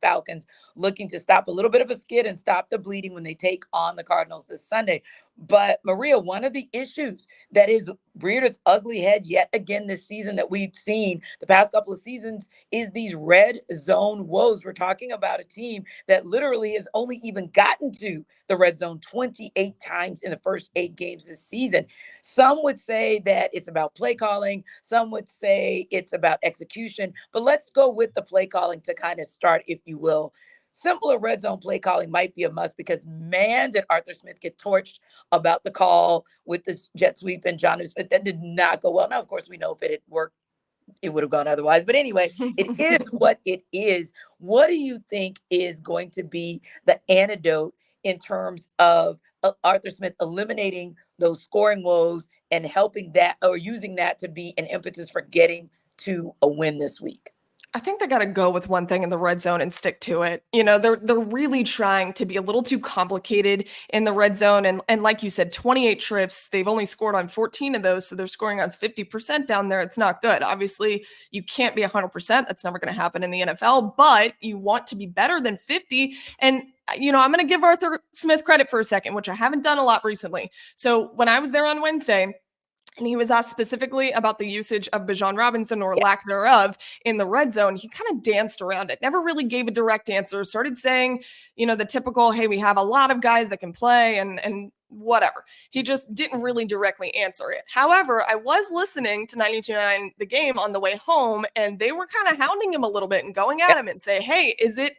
Falcons looking to stop a little bit of a skid and stop the bleeding when they take on the Cardinals this Sunday. But Maria, one of the issues that is reared its ugly head yet again this season that we've seen the past couple of seasons is these red zone woes. We're talking about a team that literally has only even gotten to the red zone 28 times in the first 8 games this season. Some would say that it's about play calling. Some would say it's about execution. But let's go with the play calling to kind of start, if you will. Simpler red zone play calling might be a must because, man, did Arthur Smith get torched about the call with this jet sweep and John Smith. That did not go well. Now, of course, we know if it had worked, it would have gone otherwise. But anyway, it is what it is. What do you think is going to be the antidote in terms of Arthur Smith eliminating those scoring woes and helping that or using that to be an impetus for getting to a win this week? I think they got to go with one thing in the red zone and stick to it. You know, they're really trying to be a little too complicated in the red zone. And like you said, 28 trips, they've only scored on 14 of those. So they're scoring on 50% down there. It's not good. Obviously, you can't be 100%. That's never going to happen in the NFL, but you want to be better than 50. And you know, I'm going to give Arthur Smith credit for a second, which I haven't done a lot recently. So when I was there on Wednesday, and he was asked specifically about the usage of Bijan Robinson or lack thereof in the red zone, he kind of danced around it, never really gave a direct answer, started saying, you know, the typical, hey, we have a lot of guys that can play and whatever. He just didn't really directly answer it. However, I was listening to 92.9 The Game on the way home, and they were kind of hounding him a little bit and going at him and say, hey, is it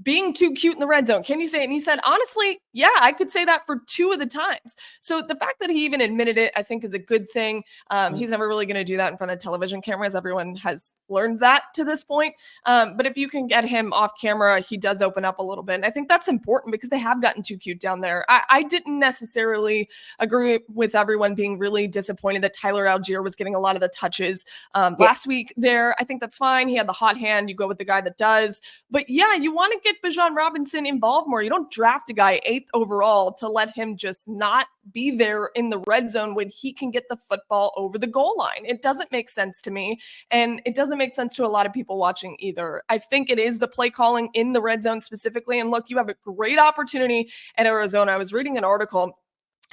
being too cute in the red zone? Can you say it? And he said, honestly, yeah, I could say that for 2 of the times. So the fact that he even admitted it, I think is a good thing. He's never really going to do that in front of television cameras. Everyone has learned that to this point. But if you can get him off camera, he does open up a little bit. And I think that's important because they have gotten too cute down there. I didn't necessarily agree with everyone being really disappointed that Tyler Algier was getting a lot of the touches last week there. I think that's fine. He had the hot hand. You go with the guy that does. But yeah, you want to get Bijan Robinson involved more. You don't draft a guy 8th overall to let him just not be there in the red zone when he can get the football over the goal line. It doesn't make sense to me, and it doesn't make sense to a lot of people watching either. I think it is the play calling in the red zone specifically. And look, you have a great opportunity at Arizona. I was reading an article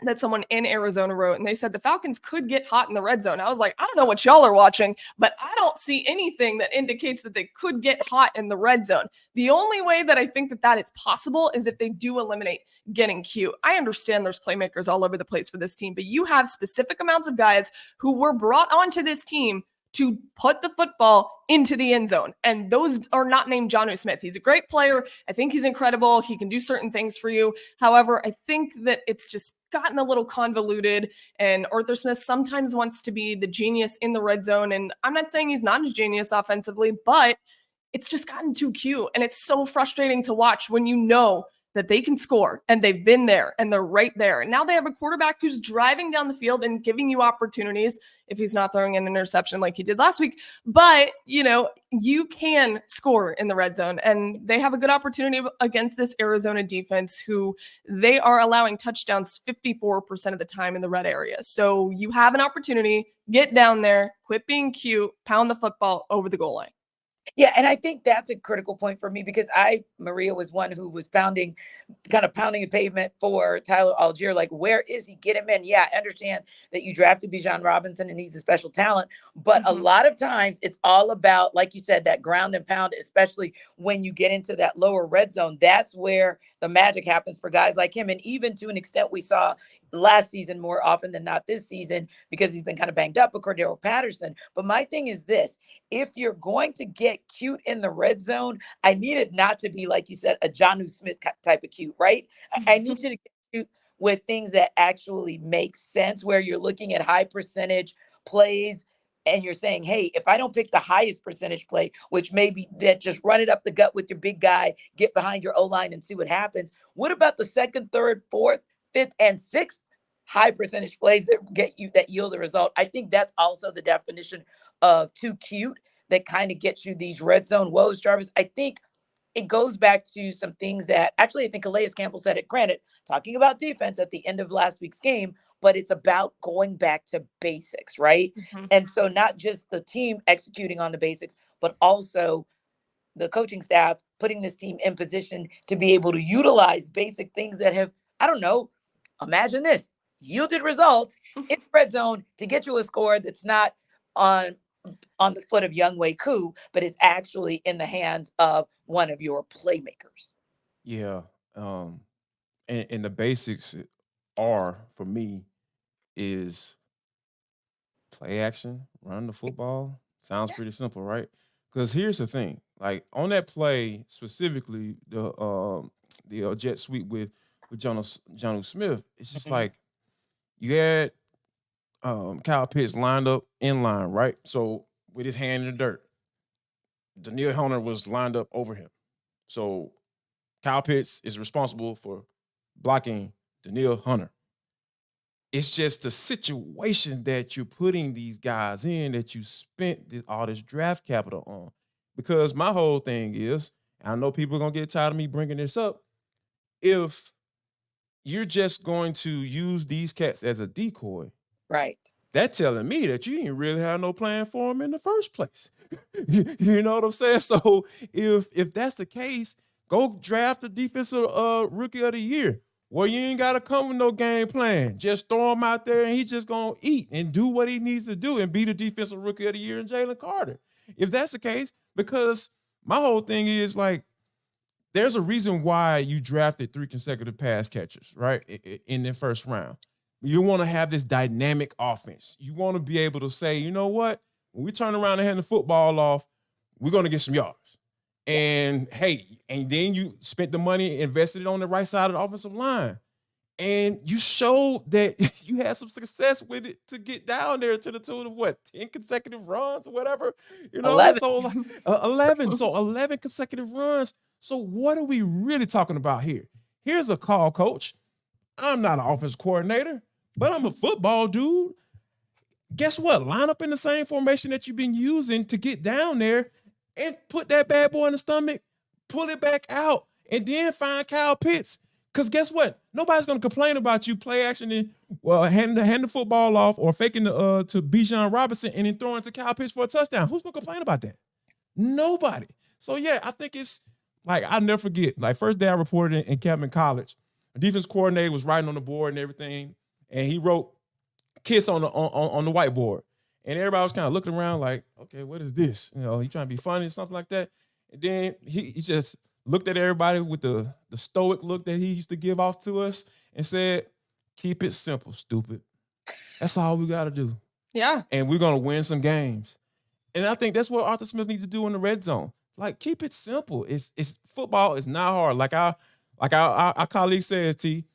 that someone in Arizona wrote, and they said the Falcons could get hot in the red zone. I was like, I don't know what y'all are watching, but I don't see anything that indicates that they could get hot in the red zone. The only way that I think that is possible is if they do eliminate getting cute. I understand there's playmakers all over the place for this team, but you have specific amounts of guys who were brought onto this team to put the football into the end zone. And those are not named Jonnu Smith. He's a great player. I think he's incredible. He can do certain things for you. However, I think that it's just gotten a little convoluted, and Arthur Smith sometimes wants to be the genius in the red zone. And I'm not saying he's not a genius offensively, but it's just gotten too cute. And it's so frustrating to watch when you know that they can score and they've been there and they're right there. And now they have a quarterback who's driving down the field and giving you opportunities if he's not throwing an interception like he did last week. But, you know, you can score in the red zone, and they have a good opportunity against this Arizona defense who they are allowing touchdowns 54% of the time in the red area. So you have an opportunity, get down there, quit being cute, pound the football over the goal line. Yeah, and I think that's a critical point for me because Maria, was one who was pounding the pavement for Tyler Algier. Like, where is he? Get him in. Yeah, I understand that you drafted Bijan Robinson and he's a special talent, but a lot of times it's all about, like you said, that ground and pound, especially when you get into that lower red zone. That's where the magic happens for guys like him. And even to an extent, we saw last season more often than not this season because he's been kind of banged up with Cordero Patterson. But my thing is this: if you're going to get cute in the red zone, I need it not to be, like you said, a Jonnu Smith type of cute, right? I need you to get cute with things that actually make sense, where you're looking at high percentage plays and you're saying, hey, if I don't pick the highest percentage play, which may be that just run it up the gut with your big guy, get behind your O-line and see what happens. What about the second, third, fourth, fifth, and sixth high percentage plays that yield a result? I think that's also the definition of too cute that kind of gets you these red zone woes, Jarvis. I think it goes back to some things that actually I think Calais Campbell said it, granted, talking about defense at the end of last week's game, but it's about going back to basics, right? And so not just the team executing on the basics, but also the coaching staff putting this team in position to be able to utilize basic things that have, I don't know, imagine this, yielded results in the red zone to get you a score that's not on the foot of Younghoe Koo, but is actually in the hands of one of your playmakers. Yeah. And the basics are for me is play action, run the football. Sounds pretty simple, right? Because here's the thing: like on that play specifically, the jet sweep with John Smith, it's just like you had Kyle Pitts lined up in line, right? So with his hand in the dirt, Daniil Hunter was lined up over him. So Kyle Pitts is responsible for blocking Daniil Hunter. It's just the situation that you're putting these guys in that you spent all this draft capital on. Because my whole thing is, I know people are going to get tired of me bringing this up, if you're just going to use these cats as a decoy, right? That's telling me that you didn't really have no plan for them in the first place. You know what I'm saying? So if that's the case, go draft a defensive rookie of the year. Well, you ain't got to come with no game plan. Just throw him out there and he's just going to eat and do what he needs to do and be the defensive rookie of the year in Jalen Carter. If that's the case, because my whole thing is like, there's a reason why you drafted 3 consecutive pass catchers, right, in the first round. You want to have this dynamic offense. You want to be able to say, you know what? When we turn around and hand the football off, we're going to get some yards. And hey, and then you spent the money, invested it on the right side of the offensive line. And you showed that you had some success with it to get down there to the tune of what, 10 consecutive runs or whatever? You know, 11. So 11. So 11 consecutive runs. So what are we really talking about here? Here's a call, coach. I'm not an offense coordinator, but I'm a football dude. Guess what? Line up in the same formation that you've been using to get down there and put that bad boy in the stomach, pull it back out, and then find Kyle Pitts. Because guess what? Nobody's going to complain about you play action and hand the football off or faking to Bijan Robinson and then throwing to Kyle Pitts for a touchdown. Who's going to complain about that? Nobody. So, yeah, I think it's like, I'll never forget, like first day I reported in Chapman College, the defense coordinator was writing on the board and everything, and he wrote K.I.S.S on the whiteboard. And everybody was kind of looking around like, okay, what is this? You know, he trying to be funny or something like that. And then he just looked at everybody with the stoic look that he used to give off to us and said, keep it simple, stupid. That's all we got to do. Yeah. And we're going to win some games. And I think that's what Arthur Smith needs to do in the red zone. Like, keep it simple. It's football is not hard. Like our colleague says, T,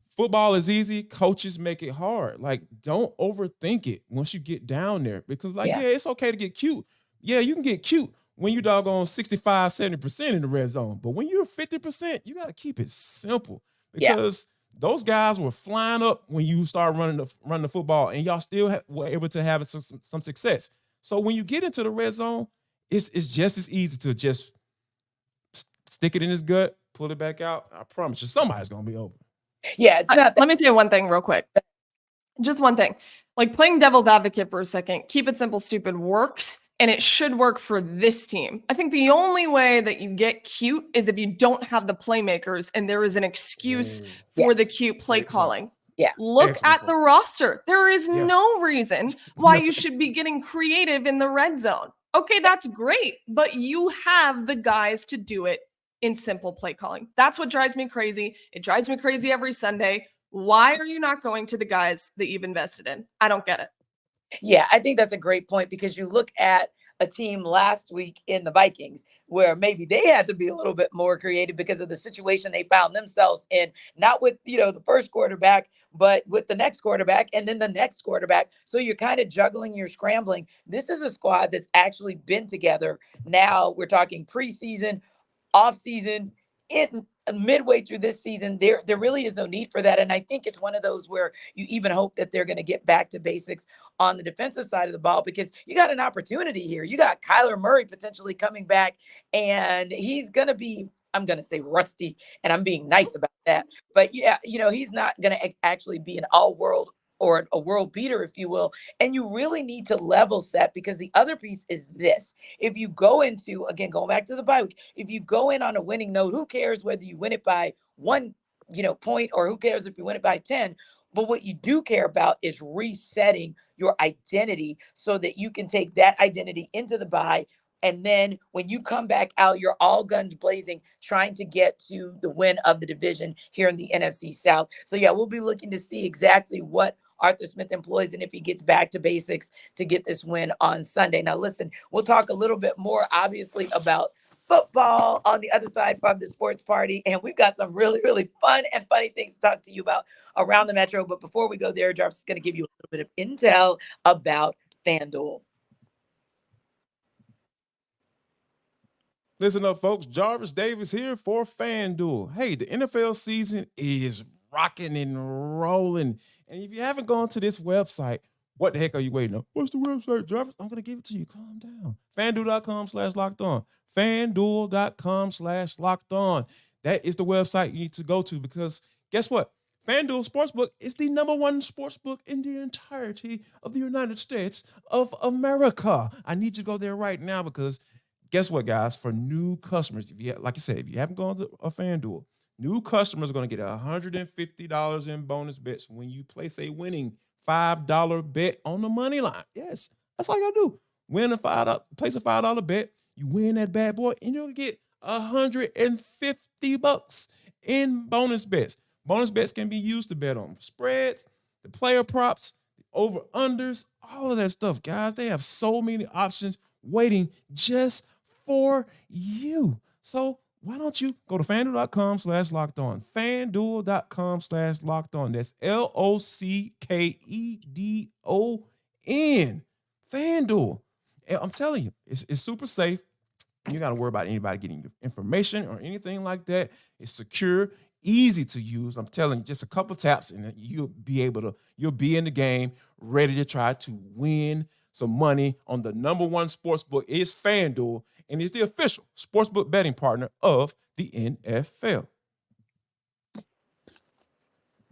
football is easy. Coaches make it hard. Like, don't overthink it once you get down there. Because, yeah, it's okay to get cute. Yeah, you can get cute when you doggone 65, 70% in the red zone. But when you're 50%, you got to keep it simple. Because those guys were flying up when you start running the football, and y'all still were able to have some success. So when you get into the red zone, it's just as easy to just stick it in his gut, pull it back out. I promise you, somebody's going to be open. Yeah, it's not. Let me say one thing real quick. Just one thing. Like, playing devil's advocate for a second, keep it simple, stupid works, and it should work for this team. I think the only way that you get cute is if you don't have the playmakers and there is an excuse for the cute play calling. Yeah. Look at the roster. There is no reason why you should be getting creative in the red zone. Okay, that's great, but you have the guys to do it in simple play calling. That's what drives me crazy. It drives me crazy every Sunday. Why are you not going to the guys that you've invested in? I don't get it. Yeah, I think that's a great point, because you look at a team last week in the Vikings where maybe they had to be a little bit more creative because of the situation they found themselves in, not with, the first quarterback, but with the next quarterback and then the next quarterback. So you're kind of juggling, you're scrambling. This is a squad that's actually been together. Now we're talking preseason, off season, in midway through this season. There really is no need for that. And I think it's one of those where you even hope that they're going to get back to basics on the defensive side of the ball, because you got an opportunity here. You got Kyler Murray potentially coming back, and he's going to be, I'm going to say rusty, and I'm being nice about that. But yeah, he's not going to actually be an all-world or a world beater, if you will. And you really need to level set, because the other piece is this. If you go into, again, going back to the bye week, if you go in on a winning note, who cares whether you win it by 1 point, or who cares if you win it by 10? But what you do care about is resetting your identity so that you can take that identity into the bye. And then when you come back out, you're all guns blazing, trying to get to the win of the division here in the NFC South. So, yeah, we'll be looking to see exactly what Arthur Smith employs and if he gets back to basics to get this win on Sunday. Now, listen, we'll talk a little bit more, obviously, about football on the other side from the sports party. And we've got some really, really fun and funny things to talk to you about around the Metro. But before we go there, Jarvis is going to give you a little bit of intel about FanDuel. Listen up, folks. Jarvis Davis here for FanDuel. Hey, the NFL season is rocking and rolling. And if you haven't gone to this website, what the heck are you waiting on? What's the website, Jarvis? I'm going to give it to you. Calm down. FanDuel.com/locked on. FanDuel.com/locked on. That is the website you need to go to, because guess what? FanDuel Sportsbook is the #1 sportsbook in the entirety of the United States of America. I need you to go there right now, because guess what, guys? For new customers, like I said, if you haven't gone to a FanDuel, new customers are going to get $150 in bonus bets when you place a winning $5 bet on the money line. Yes, that's all you gotta do. Place a $5 bet. You win that bad boy, and you'll get $150 in bonus bets. Bonus bets can be used to bet on spreads, the player props, the over-unders, all of that stuff, guys. They have so many options waiting just for you. So why don't you go to FanDuel.com/locked on? FanDuel.com/locked on. That's LOCKEDON. FanDuel. And I'm telling you, it's super safe. You got to worry about anybody getting your information or anything like that. It's secure, easy to use. I'm telling you, just a couple taps and you'll be in the game, ready to try to win some money on the #1 sportsbook. Is FanDuel, and it's the official sportsbook betting partner of the NFL.